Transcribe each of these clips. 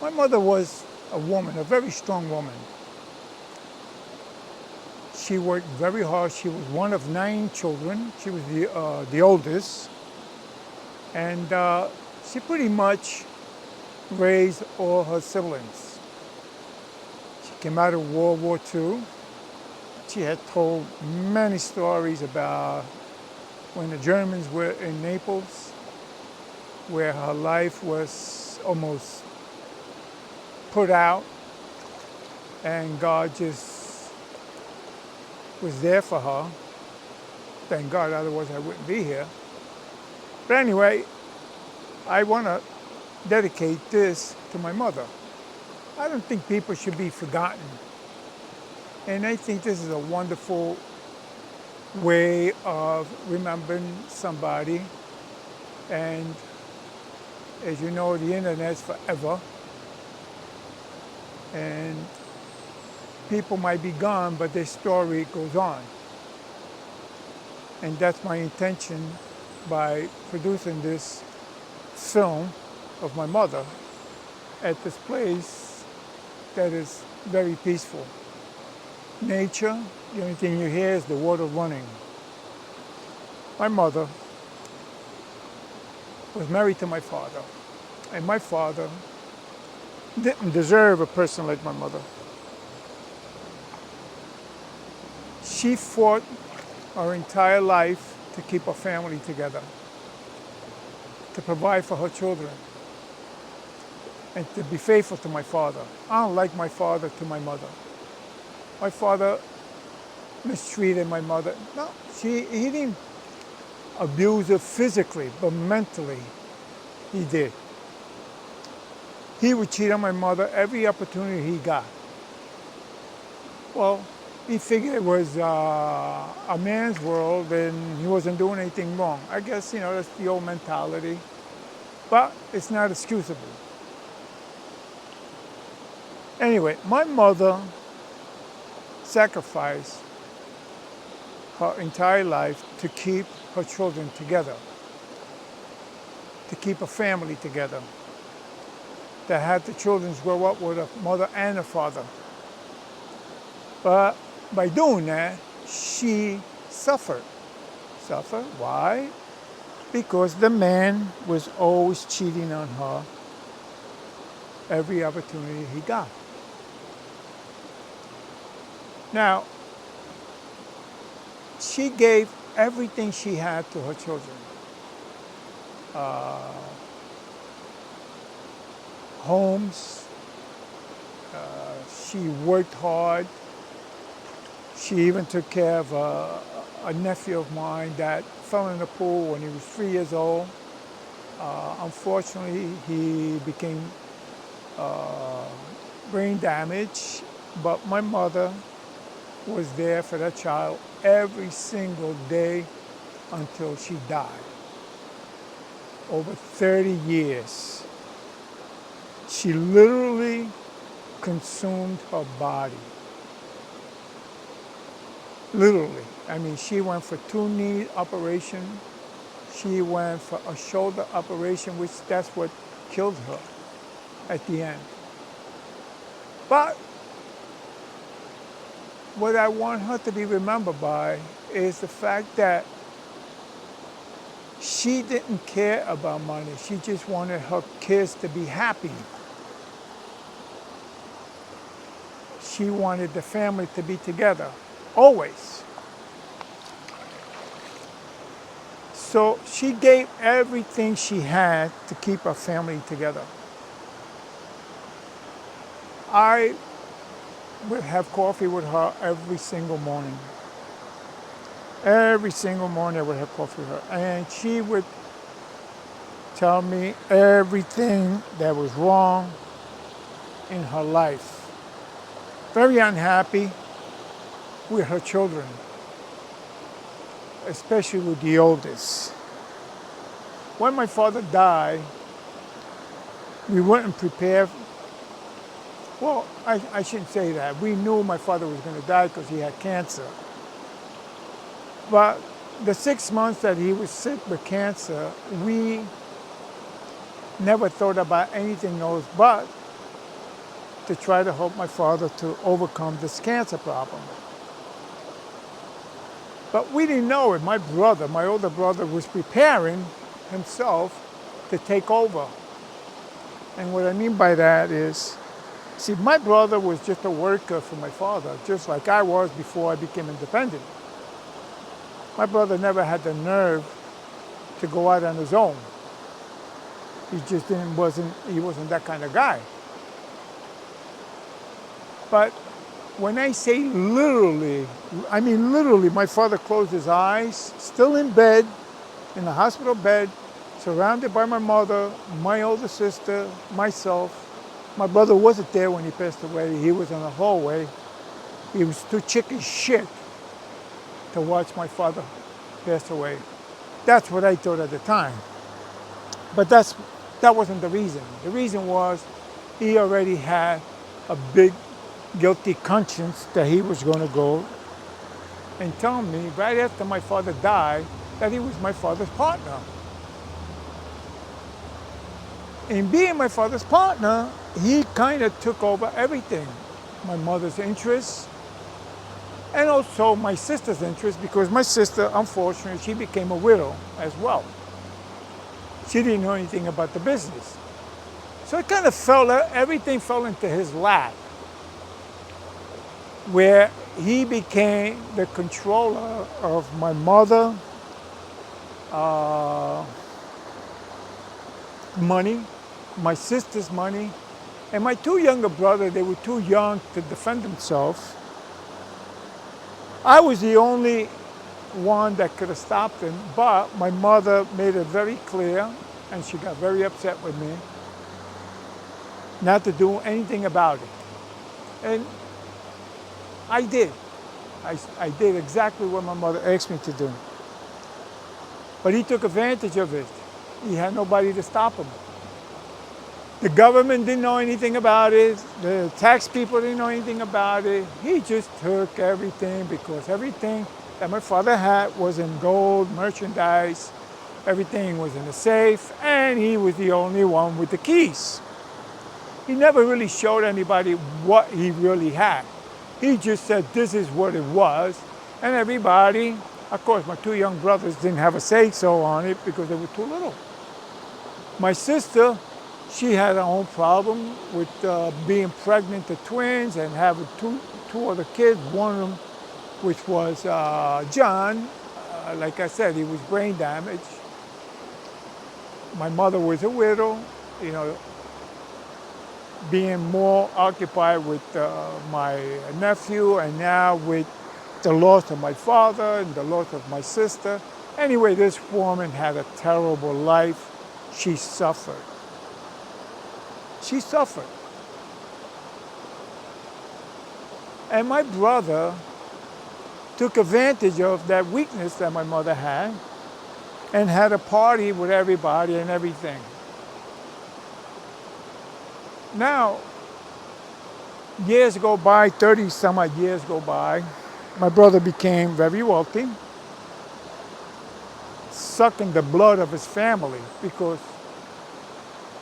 My mother was a woman, a very strong woman. She worked very hard. She was one of 9 children. She was the oldest. And she pretty much raised all her siblings. She came out of World War II. She had told many stories about when the Germans were in Naples, where her life was almost put out, and God just was there for her. Thank God, otherwise I wouldn't be here. But anyway, I want to dedicate this to my mother. I don't think people should be forgotten. And I think this is a wonderful way of remembering somebody. And as you know, the internet's forever. And people might be gone, but their story goes on. And that's my intention by producing this film of my mother at this place that is very peaceful. Nature, the only thing you hear is the water running. My mother was married to my father, and my father didn't deserve a person like my mother. She fought her entire life to keep her family together, to provide for her children, and to be faithful to my father. I don't like my father to my mother. My father mistreated my mother. No, he didn't abuse her physically, but mentally he did. He would cheat on my mother every opportunity he got. Well, he figured it was a man's world and he wasn't doing anything wrong. I guess, that's the old mentality, but it's not excusable. Anyway, my mother sacrificed her entire life to keep her children together, to keep a family together, to have the children grow up with a mother and a father. But by doing that, she suffered. Suffered? Why? Because the man was always cheating on her every opportunity he got. Now, she gave everything she had to her children. Homes. She worked hard. She even took care of a nephew of mine that fell in the pool when he was 3 years old. Unfortunately, he became brain damage, but my mother was there for that child every single day until she died. Over 30 years. She literally consumed her body. Literally. I mean, she went for 2 knee operations. She went for a shoulder operation, which that's what killed her at the end. But what I want her to be remembered by is the fact that she didn't care about money. She just wanted her kids to be happy. She wanted the family to be together, always. So she gave everything she had to keep her family together. I would have coffee with her every single morning. Every single morning I would have coffee with her. And she would tell me everything that was wrong in her life. Very unhappy with her children, especially with the oldest. When my father died, we weren't prepared. Well, I shouldn't say that. We knew my father was going to die because he had cancer. But the 6 months that he was sick with cancer, we never thought about anything else but to try to help my father to overcome this cancer problem. But we didn't know it. My brother, my older brother, was preparing himself to take over. And what I mean by that is, see, my brother was just a worker for my father, just like I was before I became independent. My brother never had the nerve to go out on his own. He just he wasn't that kind of guy. But when I say literally, I mean literally, my father closed his eyes, still in bed, in the hospital bed, surrounded by my mother, my older sister, myself. My brother wasn't there when he passed away. He was in the hallway. He was too chicken shit to watch my father pass away. That's what I thought at the time. But that wasn't the reason. The reason was he already had a big guilty conscience that he was going to go and tell me right after my father died that he was my father's partner. In being my father's partner, he kind of took over everything. My mother's interests, and also my sister's interest, because my sister, unfortunately, she became a widow as well. She didn't know anything about the business. So it kind of everything fell into his lap, where he became the controller of my mother, money, my sister's money, and my two younger brothers. They were too young to defend themselves. I was the only one that could have stopped him, but my mother made it very clear, and she got very upset with me, not to do anything about it. And I did. I did exactly what my mother asked me to do. But he took advantage of it. He had nobody to stop him. The government didn't know anything about it. The tax people didn't know anything about it. He just took everything, because everything that my father had was in gold, merchandise. Everything was in the safe, and he was the only one with the keys. He never really showed anybody what he really had. He just said this is what it was, and everybody, of course, my two young brothers didn't have a say-so on it because they were too little. My sister, she had her own problem with being pregnant to twins and having two other kids, one of them which was John. Like I said, he was brain damaged. My mother was a widow, being more occupied with my nephew, and now with the loss of my father and the loss of my sister. Anyway, this woman had a terrible life. She suffered. She suffered. And my brother took advantage of that weakness that my mother had and had a party with everybody and everything. Now, years go by, 30 some odd years go by. My brother became very wealthy, sucking the blood of his family, because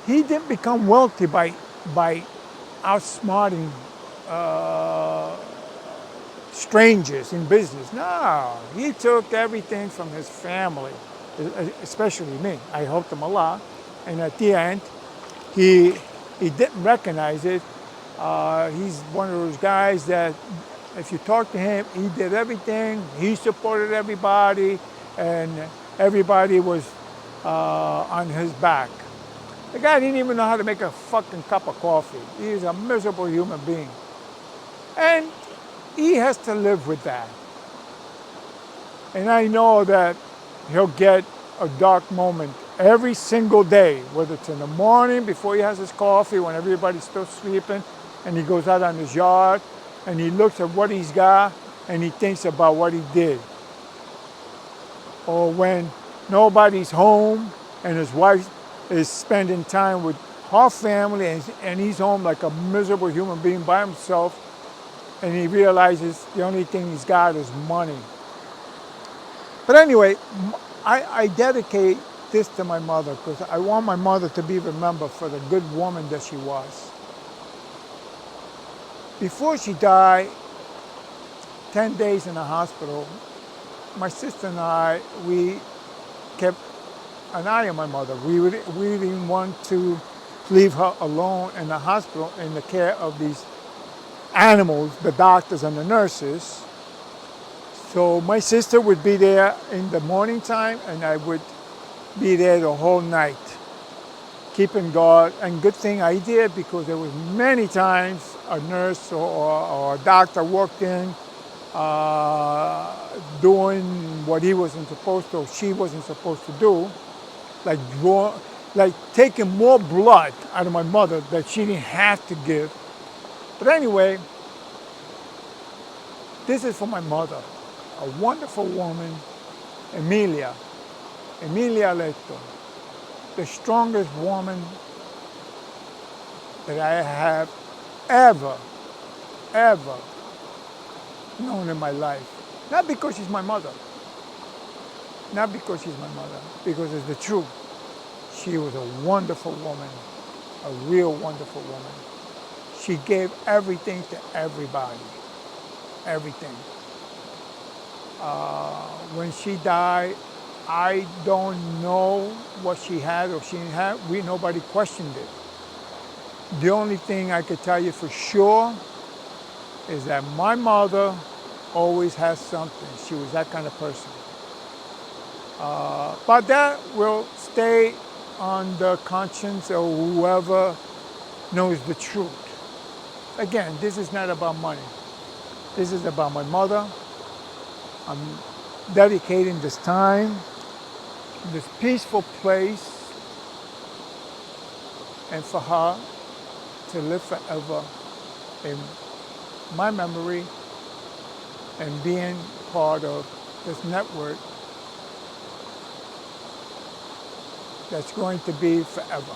he didn't become wealthy by outsmarting strangers in business. No, he took everything from his family, especially me. I helped him a lot, and at the end, he didn't recognize it. He's one of those guys that if you talk to him, he did everything. He supported everybody, and everybody was on his back. The guy didn't even know how to make a fucking cup of coffee. He's a miserable human being. And he has to live with that. And I know that he'll get a dark moment every single day, whether it's in the morning before he has his coffee, when everybody's still sleeping, and he goes out on his yard, and he looks at what he's got, and he thinks about what he did. Or when nobody's home, and his wife is spending time with her family, and he's home like a miserable human being by himself, and he realizes the only thing he's got is money. But anyway, I dedicate this to my mother, because I want my mother to be remembered for the good woman that she was. Before she died, 10 days in the hospital, my sister and I, we kept an eye on my mother. We didn't want to leave her alone in the hospital in the care of these animals, the doctors and the nurses. So my sister would be there in the morning time, and I would be there the whole night, keeping guard. And good thing I did, because there was many times a nurse or a doctor walked in doing what he wasn't supposed to, or she wasn't supposed to do, like taking more blood out of my mother that she didn't have to give. But anyway, this is for my mother, a wonderful woman, Emilia Aletto, the strongest woman that I have ever known in my life. Not because she's my mother, because it's the truth. She was a wonderful woman, a real wonderful woman. She gave everything to everybody, everything. When she died, I don't know what she had or she didn't have. Nobody questioned it. The only thing I could tell you for sure is that my mother always has something. She was that kind of person. But that will stay on the conscience of whoever knows the truth. Again, this is not about money. This is about my mother. I'm dedicating this time, this peaceful place, and for her to live forever in my memory and being part of this network that's going to be forever.